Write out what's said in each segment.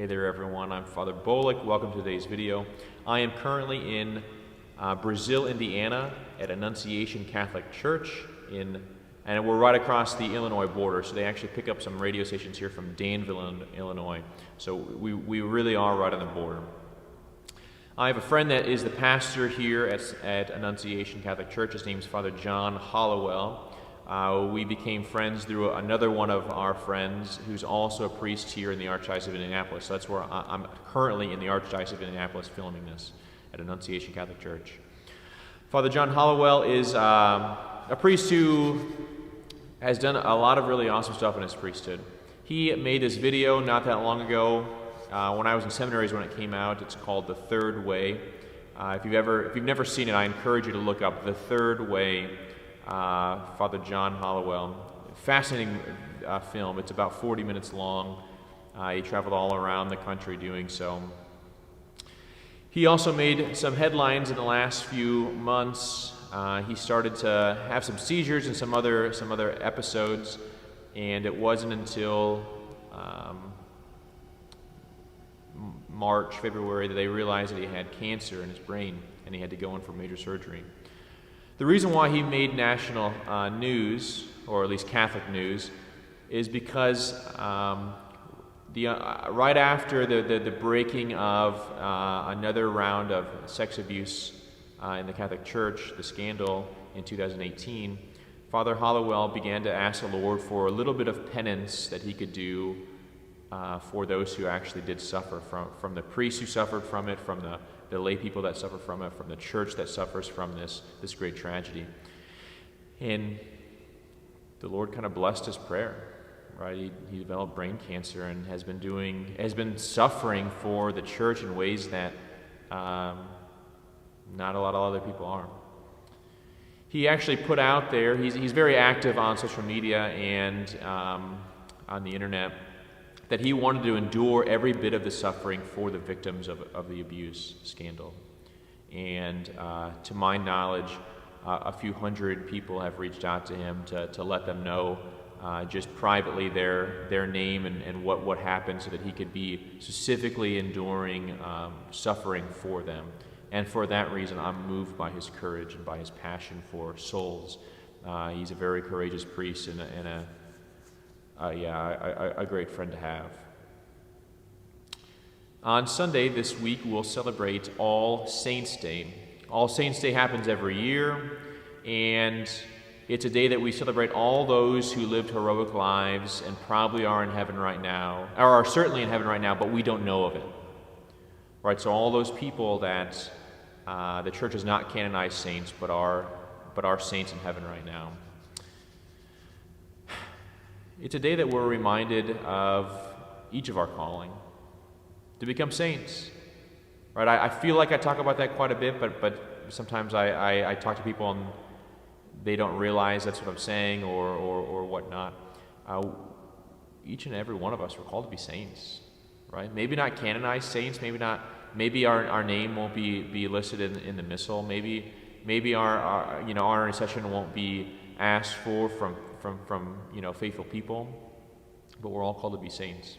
Hey there everyone, I'm Father Bolick. Welcome to today's video. I am currently in Brazil, Indiana at Annunciation Catholic Church and we're right across the Illinois border, so they actually pick up some radio stations here from Danville, Illinois. So we really are right on the border. I have a friend that is the pastor here at Annunciation Catholic Church. His name's Father John Hollowell. We became friends through another one of our friends who's also a priest here in the Archdiocese of Indianapolis. So that's where I'm currently in the Archdiocese of Indianapolis filming this at Annunciation Catholic Church. Father John Hollowell is a priest who has done a lot of really awesome stuff in his priesthood. He made this video not that long ago when I was in seminary is when it came out. It's called The Third Way. If you've never seen it, I encourage you to look up The Third Way. Father John Hollowell. Fascinating film. It's about 40 minutes long. He traveled all around the country doing so. He also made some headlines in the last few months. He started to have some seizures and some other episodes, and it wasn't until March, February that they realized that he had cancer in his brain and he had to go in for major surgery. The reason why he made national news, or at least Catholic news, is because right after the breaking of another round of sex abuse in the Catholic Church, the scandal in 2018, Father Hollowell began to ask the Lord for a little bit of penance that he could do for those who actually did suffer from the priests who suffered from it, from the lay people that suffer from it, from the church that suffers from this great tragedy. And the Lord kind of blessed his prayer, right? He developed brain cancer and has been suffering for the church in ways that not a lot of other people are. He actually put out there, he's very active on social media and on the internet, that he wanted to endure every bit of the suffering for the victims of the abuse scandal. And to my knowledge, a few hundred people have reached out to him to let them know just privately their name and what happened so that he could be specifically enduring suffering for them. And for that reason, I'm moved by his courage and by his passion for souls. He's a very courageous priest and a great friend to have. On Sunday this week, we'll celebrate All Saints' Day. All Saints' Day happens every year, and it's a day that we celebrate all those who lived heroic lives and probably are in heaven right now, or are certainly in heaven right now, but we don't know of it. Right, so all those people that the Church has not canonized saints, but are saints in heaven right now. It's a day that we're reminded of each of our calling, to become saints. Right? I feel like I talk about that quite a bit, but sometimes I talk to people and they don't realize that's what I'm saying or whatnot. Each and every one of us are called to be saints, right? Maybe not canonized saints, maybe our name won't be listed in the missal, maybe our intercession won't be asked for from faithful people, but we're all called to be saints.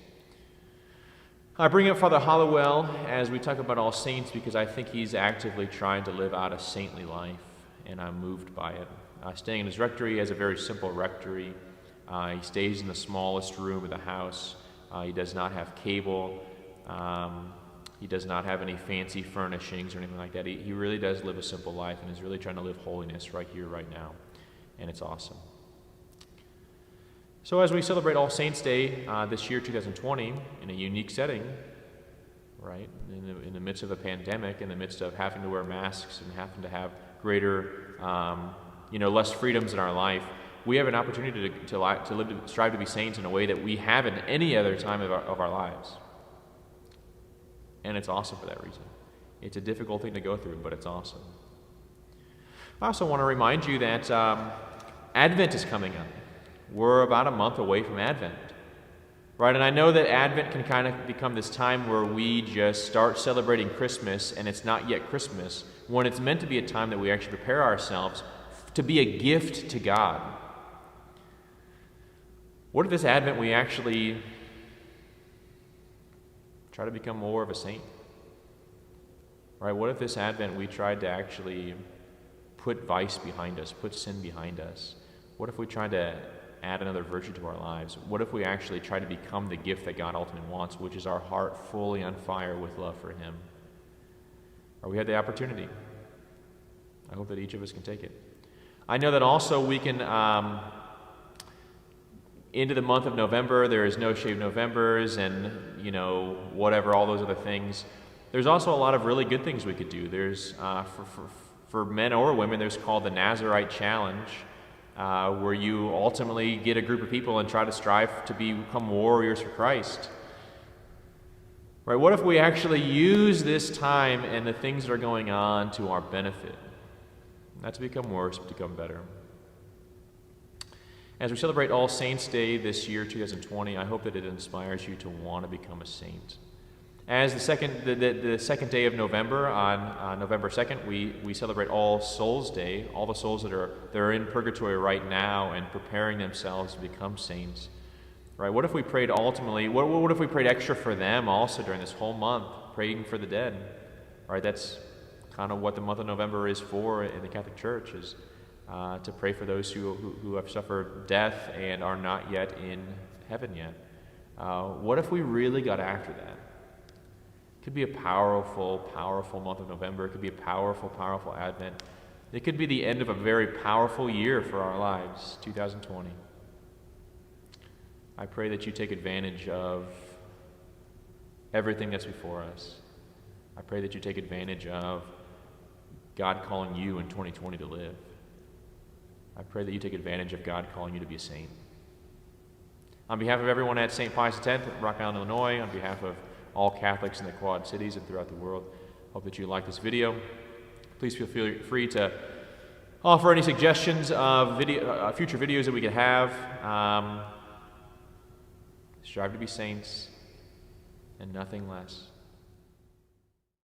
I bring up Father Hollowell as we talk about all saints because I think he's actively trying to live out a saintly life, and I'm moved by it. Staying in his rectory, he has a very simple rectory. He stays in the smallest room of the house. He does not have cable. He does not have any fancy furnishings or anything like that. He really does live a simple life and is really trying to live holiness right here, right now, and it's awesome. So as we celebrate All Saints' Day this year, 2020, in a unique setting, right, in the midst of a pandemic, in the midst of having to wear masks and having to have greater, less freedoms in our life, we have an opportunity to strive to be saints in a way that we haven't any other time of our lives. And it's awesome for that reason. It's a difficult thing to go through, but it's awesome. I also want to remind you that Advent is coming up. We're about a month away from Advent, right? And I know that Advent can kind of become this time where we just start celebrating Christmas and it's not yet Christmas, when it's meant to be a time that we actually prepare ourselves to be a gift to God. What if this Advent we actually Try to become more of a saint. Right? What if this Advent we tried to actually put vice behind us, put sin behind us? What if we tried to add another virtue to our lives? What if we actually try to become the gift that God ultimately wants, which is our heart fully on fire with love for Him? Or we had the opportunity. I hope that each of us can take it. I know that also we can, into the month of November, there is No Shave Novembers and, whatever, all those other things. There's also a lot of really good things we could do. There's, for men or women, there's called the Nazarite Challenge, where you ultimately get a group of people and try to strive to become warriors for Christ. Right? What if we actually use this time and the things that are going on to our benefit? Not to become worse, but to become better. As we celebrate All Saints' Day this year, 2020, I hope that it inspires you to want to become a saint. As the second day of November, on November 2nd, we celebrate All Souls' Day, all the souls that are in purgatory right now and preparing themselves to become saints. Right? What if we prayed ultimately, what if we prayed extra for them also during this whole month, praying for the dead? Right? That's kind of what the month of November is for in the Catholic Church, is to pray for those who have suffered death and are not yet in heaven yet. What if we really got after that? It could be a powerful, powerful month of November. It could be a powerful, powerful Advent. It could be the end of a very powerful year for our lives, 2020. I pray that you take advantage of everything that's before us. I pray that you take advantage of God calling you in 2020 to live. I pray that you take advantage of God calling you to be a saint. On behalf of everyone at St. Pius X at Rock Island, Illinois, on behalf of all Catholics in the Quad Cities and throughout the world, hope that you like this video. Please feel free to offer any suggestions of future videos that we could have. Strive to be saints and nothing less.